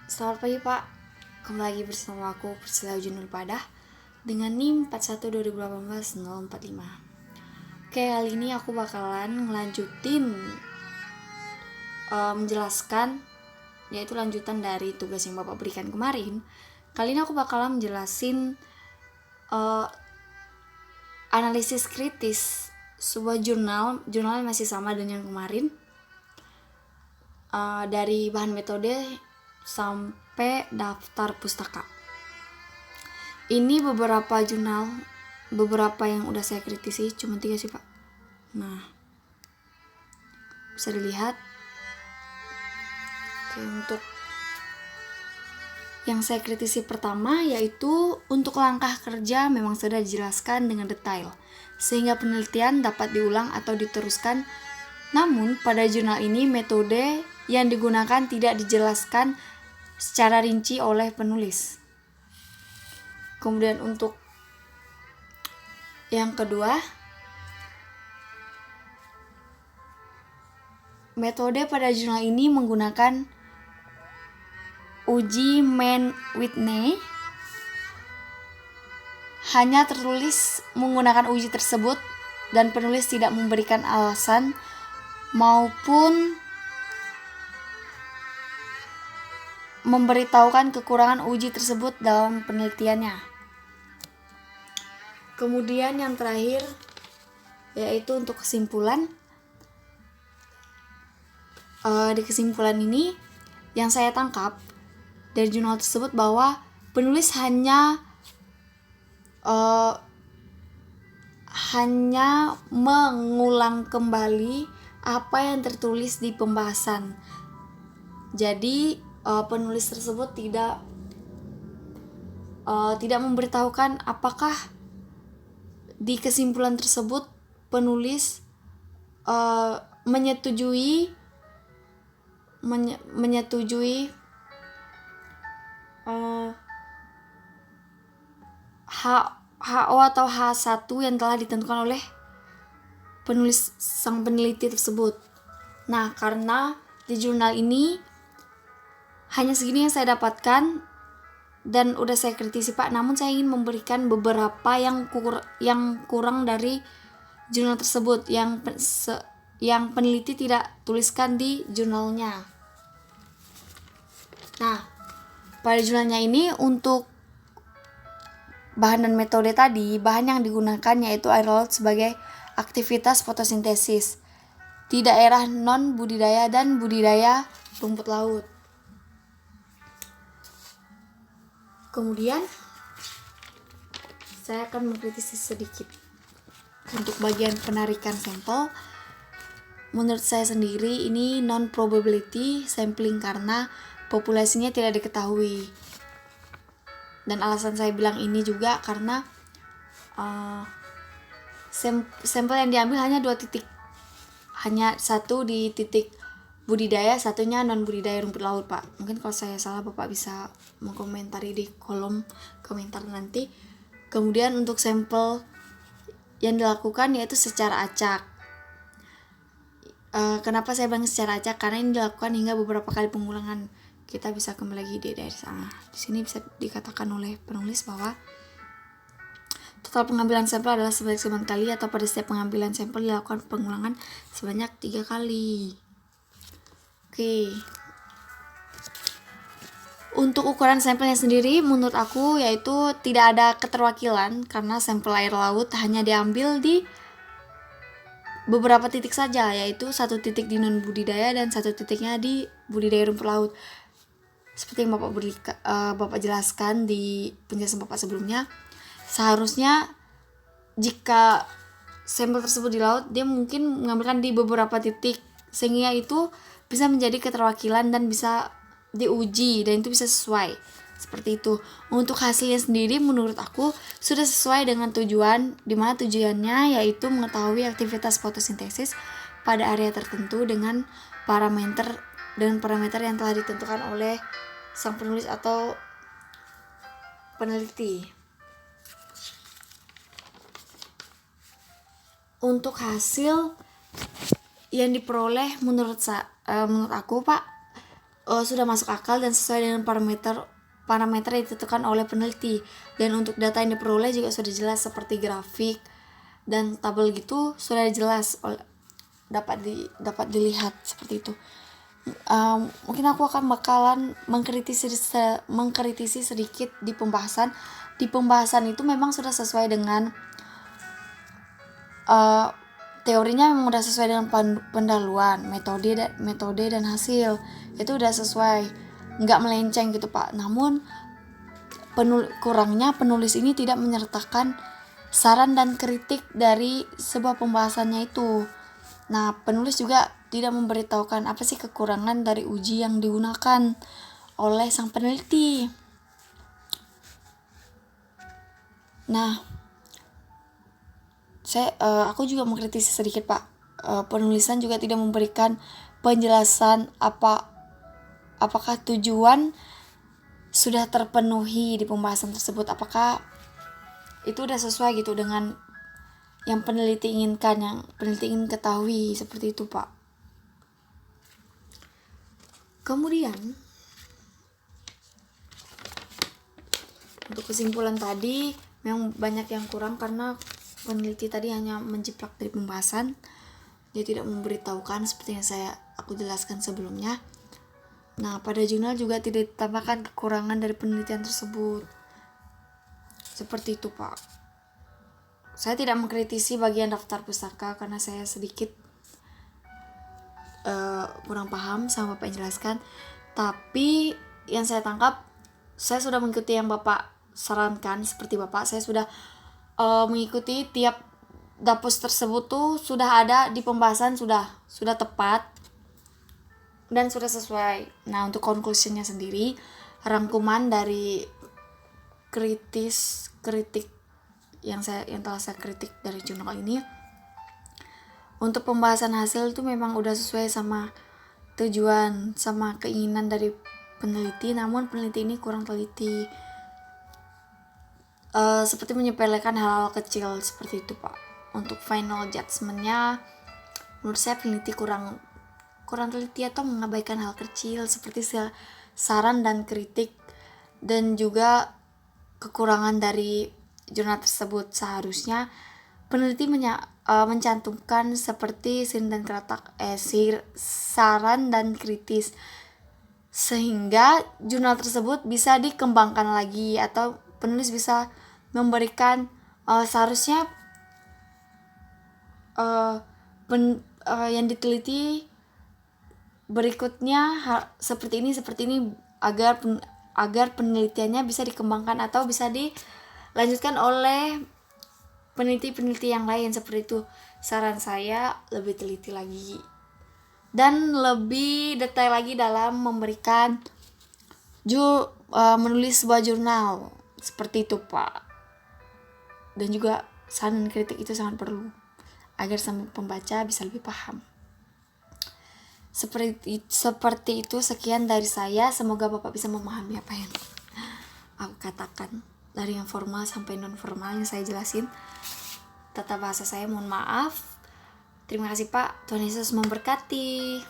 Selamat pagi Pak, kembali lagi bersama aku Priscilla Junul Padah dengan NIM 412018-045. Oke, kali ini aku bakalan ngelanjutin menjelaskan, yaitu lanjutan dari tugas yang Bapak berikan kemarin. Kali ini aku bakalan menjelasin analisis kritis sebuah jurnal masih sama dengan yang kemarin, dari bahan metode sampai daftar pustaka. Ini beberapa jurnal, beberapa yang udah saya kritisi, cuma 3 sih Pak. Nah, bisa dilihat. Oke, untuk yang saya kritisi pertama yaitu untuk langkah kerja memang sudah dijelaskan dengan detail sehingga penelitian dapat diulang atau diteruskan. Namun pada jurnal ini metode yang digunakan tidak dijelaskan secara rinci oleh penulis. Kemudian untuk yang kedua, metode pada jurnal ini menggunakan uji Mann-Whitney. Hanya tertulis menggunakan uji tersebut dan penulis tidak memberikan alasan maupun memberitahukan kekurangan uji tersebut dalam penelitiannya. Kemudian yang terakhir yaitu untuk kesimpulan. Di kesimpulan ini yang saya tangkap dari jurnal tersebut bahwa penulis hanya mengulang kembali apa yang tertulis di pembahasan. Jadi penulis tersebut tidak memberitahukan apakah di kesimpulan tersebut penulis menyetujui HO atau H1 yang telah ditentukan oleh penulis sang peneliti tersebut. Nah, karena di jurnal ini hanya segini yang saya dapatkan dan udah saya kritisi Pak, namun saya ingin memberikan beberapa yang kurang dari jurnal tersebut yang peneliti tidak tuliskan di jurnalnya. Nah, pada jurnalnya ini untuk bahan dan metode tadi, bahan yang digunakan yaitu air laut sebagai aktivitas fotosintesis di daerah non-budidaya dan budidaya rumput laut. Kemudian saya akan mengkritisi sedikit untuk bagian penarikan sampel. Menurut saya sendiri ini non-probability sampling karena populasinya tidak diketahui. Dan alasan saya bilang ini juga karena sampel yang diambil hanya 2 titik. Hanya satu di titik budidaya, satunya non budidaya rumput laut Pak. Mungkin kalau saya salah Bapak bisa mengkomentari di kolom komentar nanti. Kemudian untuk sampel yang dilakukan yaitu secara acak. Kenapa saya bilang secara acak? Karena ini dilakukan hingga beberapa kali pengulangan. Kita bisa kembali lagi dari sana. Di sini bisa dikatakan oleh penulis bahwa total pengambilan sampel adalah sebanyak 9 kali atau pada setiap pengambilan sampel dilakukan pengulangan sebanyak 3 kali. Oke. Untuk ukuran sampelnya sendiri menurut aku yaitu tidak ada keterwakilan karena sampel air laut hanya diambil di beberapa titik saja, yaitu 1 titik di non budidaya dan 1 titiknya di budidaya rumput laut. Seperti yang Bapak jelaskan di penjelasan Bapak sebelumnya, seharusnya jika sampel tersebut di laut, dia mungkin mengambilkan di beberapa titik sehingga itu bisa menjadi keterwakilan dan bisa diuji dan itu bisa sesuai. Seperti itu. Untuk hasilnya sendiri menurut aku sudah sesuai dengan tujuan, di mana tujuannya yaitu mengetahui aktivitas fotosintesis pada area tertentu dengan parameter yang telah ditentukan oleh sang penulis atau peneliti. Untuk hasil yang diperoleh menurut aku Pak, sudah masuk akal dan sesuai dengan parameter yang ditentukan oleh peneliti. Dan untuk data yang diperoleh juga sudah jelas seperti grafik dan tabel gitu, sudah jelas dapat dilihat seperti itu. Mungkin aku bakalan mengkritisi sedikit di pembahasan. Di pembahasan itu memang sudah sesuai dengan teorinya, memang udah sesuai dengan pendahuluan, metode dan hasil. Itu udah sesuai, nggak melenceng gitu Pak. Namun kurangnya penulis ini tidak menyertakan saran dan kritik dari sebuah pembahasannya itu. Nah, penulis juga tidak memberitahukan apa sih kekurangan dari uji yang digunakan oleh sang peneliti. Nah, aku juga mengkritisi sedikit Pak. Penulisan juga tidak memberikan penjelasan apakah tujuan sudah terpenuhi di pembahasan tersebut, apakah itu udah sesuai gitu dengan yang peneliti inginkan, yang peneliti ingin ketahui, seperti itu Pak. Kemudian untuk kesimpulan tadi memang banyak yang kurang karena peneliti tadi hanya menjiplak dari pembahasan, dia tidak memberitahukan seperti yang aku jelaskan sebelumnya. Nah, pada jurnal juga tidak ditambahkan kekurangan dari penelitian tersebut. Seperti itu Pak. Saya tidak mengkritisi bagian daftar pustaka karena saya sedikit kurang paham sama Bapak yang jelaskan. Tapi yang saya tangkap, saya sudah mengikuti yang Bapak sarankan. Seperti Bapak, saya sudah mengikuti tiap dapus tersebut tuh sudah ada di pembahasan, sudah tepat dan sudah sesuai. Nah, untuk conclusionnya sendiri, rangkuman dari kritik yang telah saya kritik dari jurnal ini, untuk pembahasan hasil itu memang udah sesuai sama tujuan, sama keinginan dari peneliti, namun peneliti ini kurang teliti, seperti menyepelekan hal-hal kecil seperti itu Pak. Untuk final judgment-nya, menurut saya peneliti kurang teliti atau mengabaikan hal kecil seperti saran dan kritik, dan juga kekurangan dari jurnal tersebut. Seharusnya peneliti mencantumkan seperti saran dan kritis, sehingga jurnal tersebut bisa dikembangkan lagi, atau penulis bisa memberikan seharusnya yang diteliti berikutnya seperti ini agar penelitiannya bisa dikembangkan atau bisa dilanjutkan oleh peneliti yang lain. Seperti itu saran saya, lebih teliti lagi dan lebih detail lagi dalam memberikan menulis sebuah jurnal, seperti itu Pak. Dan juga saran dan kritik itu sangat perlu agar sang pembaca bisa lebih paham. Seperti itu, sekian dari saya. Semoga Bapak bisa memahami apa yang aku katakan, dari yang formal sampai non formal yang saya jelasin. Tata bahasa saya mohon maaf. Terima kasih Pak. Tuhan Yesus memberkati.